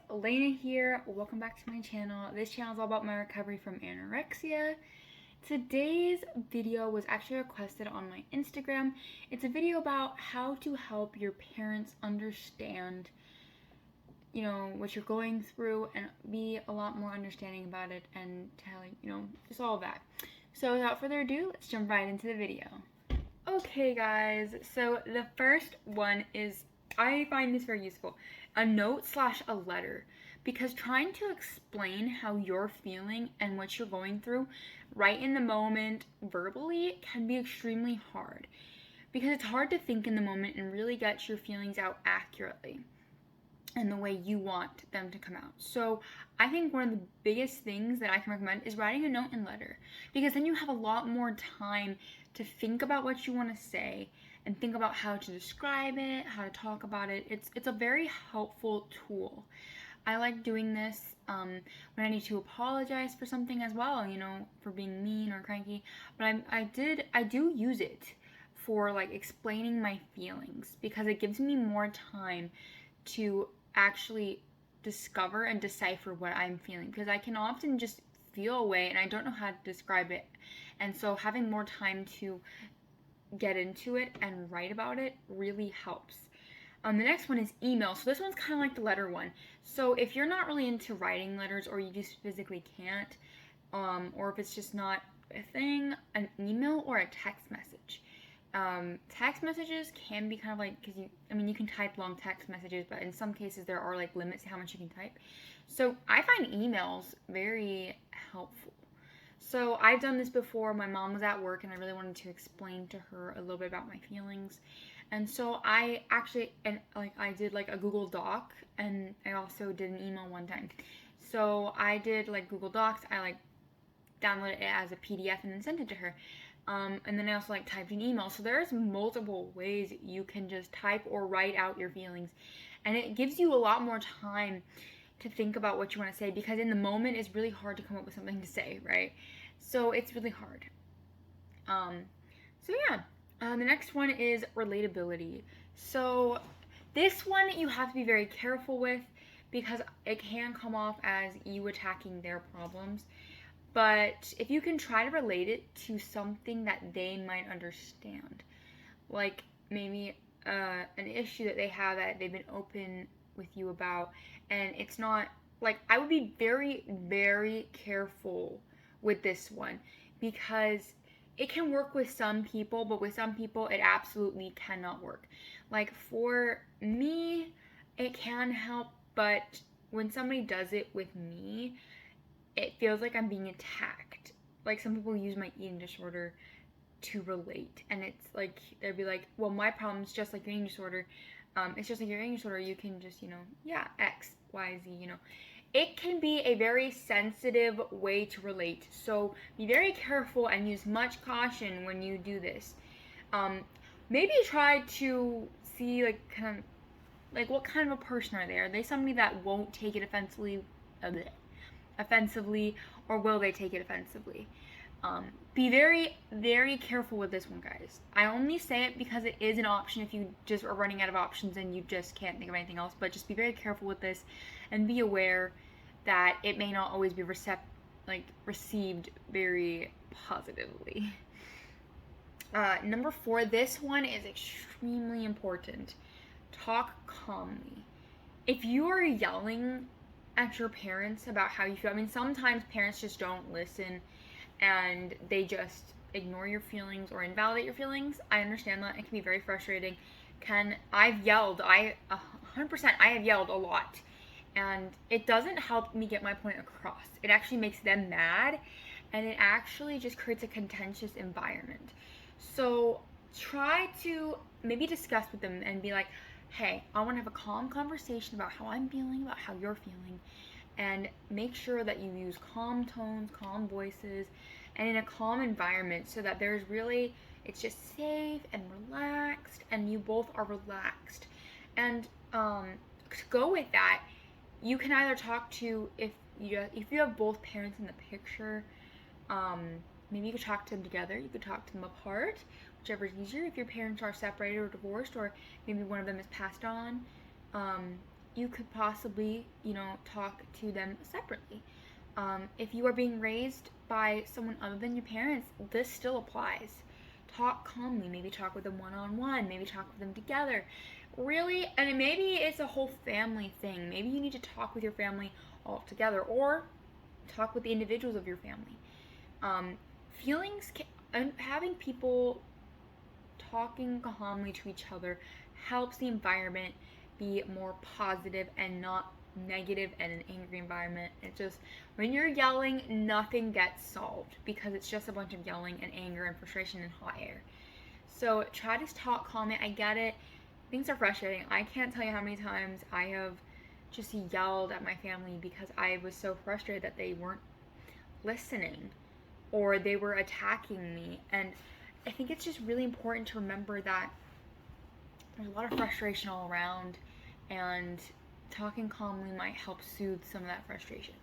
Layna here. Welcome back to my channel. This channel is all about my recovery from anorexia. Today's video was actually requested on my Instagram. It's a video about how to help your parents understand, what you're going through and be a lot more understanding about it and telling, just all of that. So without further ado, let's jump right into the video. Okay guys, so the first one is, I find this very useful, a note/a letter, because trying to explain how you're feeling and what you're going through right in the moment verbally can be extremely hard, because it's hard to think in the moment and really get your feelings out accurately and the way you want them to come out. So I think one of the biggest things that I can recommend is writing a note and letter, because then you have a lot more time to think about what you want to say and think about how to describe it, how to talk about it. It's a very helpful tool. I like doing this when I need to apologize for something as well, for being mean or cranky. But I do use it for like explaining my feelings, because it gives me more time to actually discover and decipher what I'm feeling, because I can often just feel a way and I don't know how to describe it. And so having more time to get into it and write about it really helps. The next one is email. So this one's kind of like the letter one. So if you're not really into writing letters, or you just physically can't, or if it's just not a thing, an email or a text message. Text messages can be kind of like, because you can type long text messages, but in some cases there are like limits to how much you can type. So I find emails very helpful. So I've done this before. My mom was at work and I really wanted to explain to her a little bit about my feelings. And so I did like a Google Doc, and I also did an email one time. So I did like Google Docs. I downloaded it as a PDF and then sent it to her. And then I also typed an email. So there's multiple ways you can just type or write out your feelings. And it gives you a lot more time to think about what you want to say, because in the moment it's really hard to come up with something to say, right? So it's really hard. The next one is relatability. So this one you have to be very careful with, because it can come off as you attacking their problems. But if you can try to relate it to something that they might understand, like maybe an issue that they have that they've been open with you about, and it's not I would be very, very careful with this one, because it can work with some people, but with some people it absolutely cannot work. For me, it can help, but when somebody does it with me, it feels like I'm being attacked. Some people use my eating disorder to relate, and it's they'd be like, well, my problem's just like your eating disorder. It's just like your eating disorder. You can just, X, Y, Z, It can be a very sensitive way to relate. So be very careful and use much caution when you do this. Maybe try to see what kind of a person are they? Are they somebody that won't take it offensively, or will they take it offensively? Be very, very careful with this one, guys. I only say it because it is an option if you just are running out of options and you just can't think of anything else. But just be very careful with this, and be aware that it may not always be received very positively. Number 4, this one is extremely important. Talk calmly. If you are yelling at your parents about how you feel, sometimes parents just don't listen and they just ignore your feelings or invalidate your feelings. I understand that. It can be very frustrating. I've yelled. 100%, I have yelled a lot. And it doesn't help me get my point across. It actually makes them mad, and it actually just creates a contentious environment. So try to maybe discuss with them and be like, hey, I want to have a calm conversation about how I'm feeling, about how you're feeling, and make sure that you use calm tones, calm voices, and in a calm environment, so that it's just safe and relaxed, and you both are relaxed. And to go with that, you can either talk to, if you have both parents in the picture, maybe you could talk to them together, you could talk to them apart, whichever is easier. If your parents are separated or divorced, or maybe one of them is passed on, you could possibly, talk to them separately. If you are being raised by someone other than your parents, this still applies. Talk calmly, maybe talk with them one-on-one, maybe talk with them together. Really, and maybe it's a whole family thing. Maybe you need to talk with your family all together, or talk with the individuals of your family. Feelings and having people talking calmly to each other helps the environment be more positive and not negative and an angry environment. It's just when you're yelling, nothing gets solved because it's just a bunch of yelling and anger and frustration and hot air. So try to talk calmly. I get it. Things are frustrating. I can't tell you how many times I have just yelled at my family because I was so frustrated that they weren't listening or they were attacking me. And I think it's just really important to remember that there's a lot of frustration all around, and talking calmly might help soothe some of that frustration.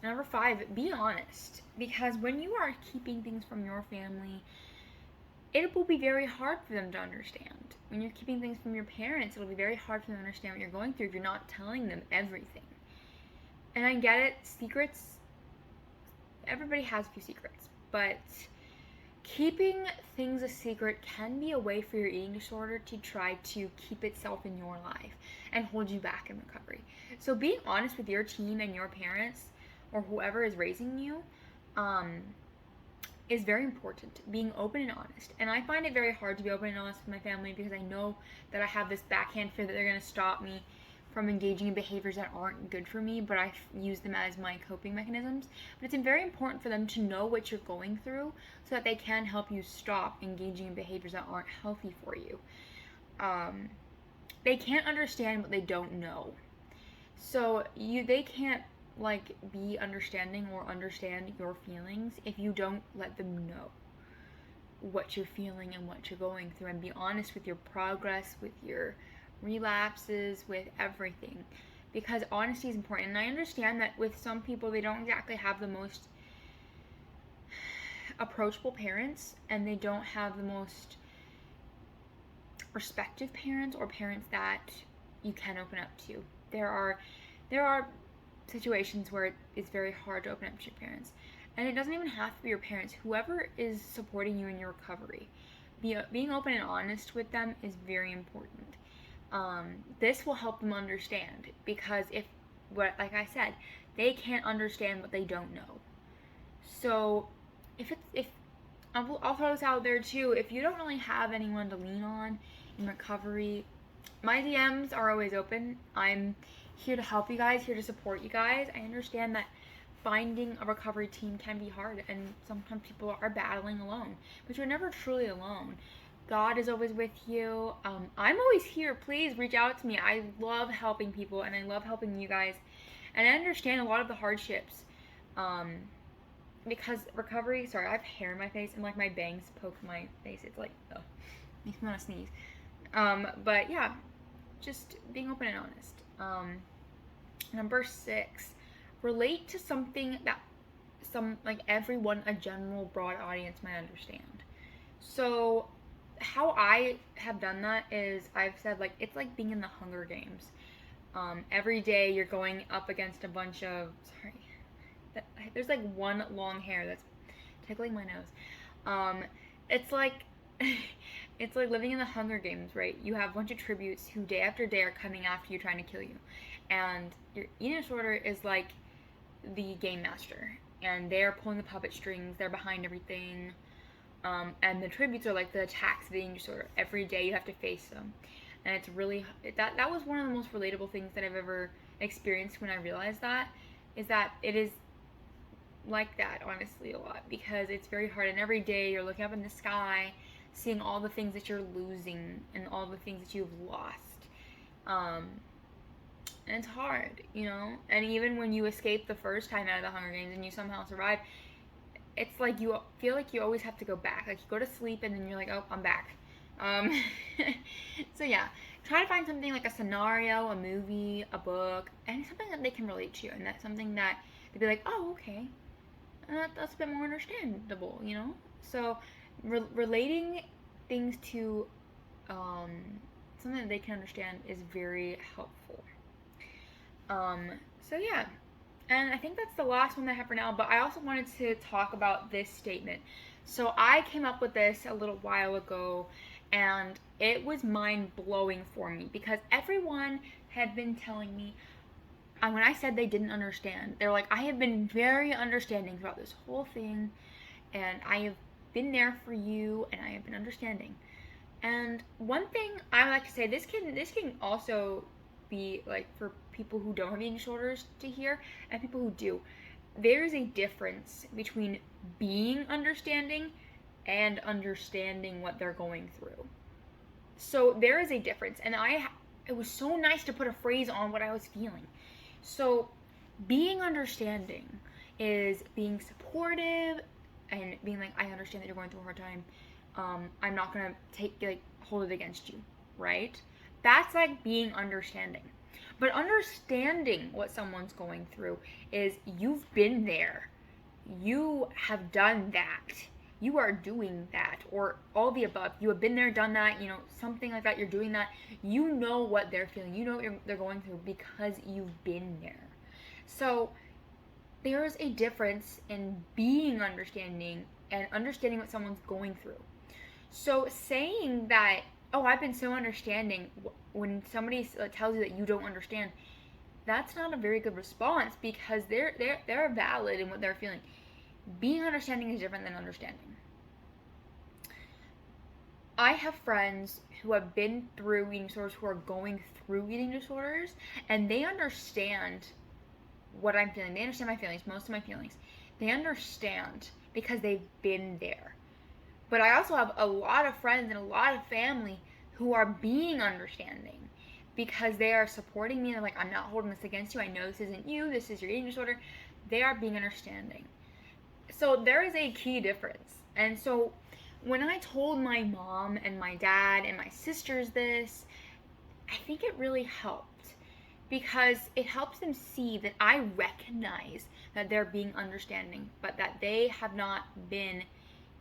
Number 5, be honest. Because when you are keeping things from your family, it will be very hard for them to understand. When you're keeping things from your parents, it'll be very hard for them to understand what you're going through if you're not telling them everything. And I get it, secrets, everybody has a few secrets, but keeping things a secret can be a way for your eating disorder to try to keep itself in your life and hold you back in recovery. So being honest with your team and your parents or whoever is raising you is very important. Being open and honest. And I find it very hard to be open and honest with my family because I know that I have this backhand fear that they're going to stop me from engaging in behaviors that aren't good for me, but I use them as my coping mechanisms. But it's very important for them to know what you're going through so that they can help you stop engaging in behaviors that aren't healthy for you. They can't understand what they don't know. So they can't be understanding or understand your feelings if you don't let them know what you're feeling and what you're going through, and be honest with your progress, with your relapses, with everything, because honesty is important. And I understand that with some people, they don't exactly have the most approachable parents, and they don't have the most respective parents or parents that you can open up to. There are situations where it's very hard to open up to your parents, and it doesn't even have to be your parents. Whoever is supporting you in your recovery, being open and honest with them is very important. This will help them understand, because like I said, they can't understand what they don't know. So I'll throw this out there too. If you don't really have anyone to lean on in recovery, my DMs are always open. I'm here to help you guys, here to support you guys. I understand that finding a recovery team can be hard, and sometimes people are battling alone, but you're never truly alone. God is always with you. I'm always here. Please reach out to me. I love helping people, and I love helping you guys. And I understand a lot of the hardships. Because recovery, sorry, I have hair in my face, and my bangs poke my face. It's makes me want to sneeze. But yeah, just being open and honest. Number 6, relate to something that everyone, a general broad audience, might understand. So how I have done that is I've said it's like being in the Hunger Games. Every day you're going up against a bunch of there's one long hair that's tickling my nose. It's like it's like living in the Hunger Games, right? You have a bunch of tributes who day after day are coming after you, trying to kill you, and your eating disorder is like the game master, and they're pulling the puppet strings. They're behind everything. And the tributes are like the attacks of the eating disorder. Every day you have to face them. And it's really, that was one of the most relatable things that I've ever experienced when I realized that, is that it is like that, honestly, a lot, because it's very hard. And every day you're looking up in the sky, seeing all the things that you're losing and all the things that you've lost. And it's hard, And even when you escape the first time out of the Hunger Games and you somehow survive, it's like you feel like you always have to go back. Like you go to sleep and then you're like, oh, I'm back. So yeah, try to find something like a scenario, a movie, a book, and something that they can relate to, and that's something that they'd be like, oh, okay, that's a bit more understandable, So relating things to something that they can understand is very helpful. So yeah, and I think that's the last one that I have for now, but I also wanted to talk about this statement. So I came up with this a little while ago, and it was mind-blowing for me because everyone had been telling me, and when I said they didn't understand, they're like, I have been very understanding throughout this whole thing, and I have been there for you, and I have been understanding. And one thing I like to say, this can also be like for people who don't have eating disorders to hear, and people who do. There is a difference between being understanding and understanding what they're going through. So there is a difference, and it was so nice to put a phrase on what I was feeling. So being understanding is being supportive and being like, I understand that you're going through a hard time. I'm not gonna hold it against you, right? That's like being understanding. But understanding what someone's going through is you've been there. You have done that. You are doing that, or all the above. You have been there, done that, something like that. You're doing that. You know what they're feeling. You know what they're going through because you've been there. So there is a difference in being understanding and understanding what someone's going through. So saying that, oh, I've been so understanding, when somebody tells you that you don't understand, that's not a very good response because they're valid in what they're feeling. Being understanding is different than understanding. I have friends who have been through eating disorders, who are going through eating disorders, and they understand what I'm feeling. They understand my feelings, most of my feelings. They understand because they've been there. But I also have a lot of friends and a lot of family who are being understanding because they are supporting me. They're like, I'm not holding this against you. I know this isn't you. This is your eating disorder. They are being understanding. So there is a key difference. And so when I told my mom and my dad and my sisters this, I think it really helped because it helps them see that I recognize that they're being understanding, but that they have not been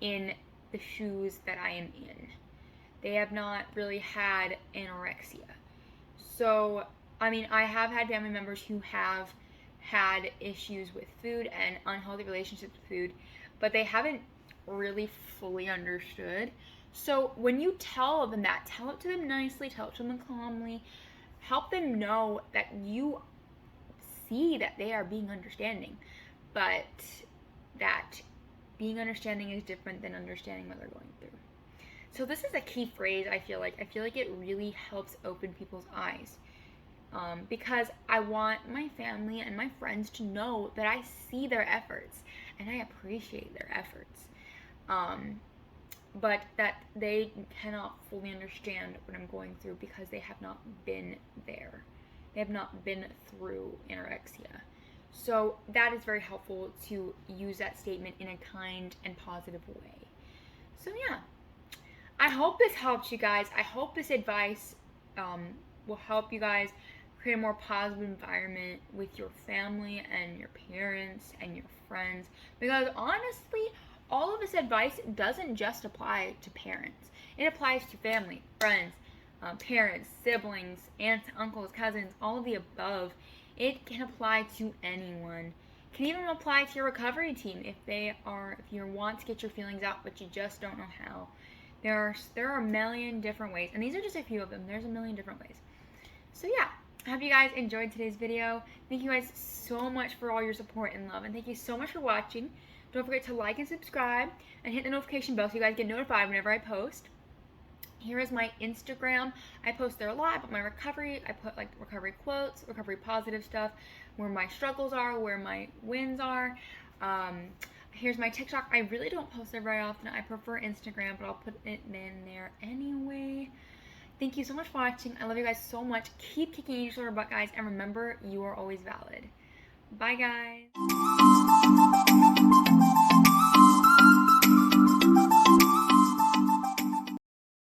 in the shoes that I am in. They have not really had anorexia. So, I mean, I have had family members who have had issues with food and unhealthy relationships with food, but they haven't really fully understood. So when you tell them that, tell it to them nicely, tell it to them calmly, help them know that you see that they are being understanding, but that being understanding is different than understanding what they're going through. So this is a key phrase, I feel like. I feel like it really helps open people's eyes. Because I want my family and my friends to know that I see their efforts and I appreciate their efforts. But that they cannot fully understand what I'm going through because they have not been there. They have not been through anorexia. So that is very helpful to use that statement in a kind and positive way. So yeah, I hope this helps you guys. I hope this advice will help you guys create a more positive environment with your family and your parents and your friends. Because honestly, all of this advice doesn't just apply to parents. It applies to family, friends, parents, siblings, aunts, uncles, cousins, all of the above. It can apply to anyone. It can even apply to your recovery team if you want to get your feelings out but you just don't know how. There are a million different ways, and these are just a few of them. There's a million different ways. So yeah, I hope you guys enjoyed today's video. Thank you guys so much for all your support and love, and thank you so much for watching. Don't forget to like and subscribe and hit the notification bell so you guys get notified whenever I post. Here is my Instagram. I post there a lot, but my recovery, I put like recovery quotes, recovery positive stuff, where my struggles are, where my wins are. Here's my TikTok. I really don't post there very often. I prefer Instagram, but I'll put it in there anyway. Thank you so much for watching. I love you guys so much. Keep kicking each other butt, guys, and remember, you are always valid. Bye, guys.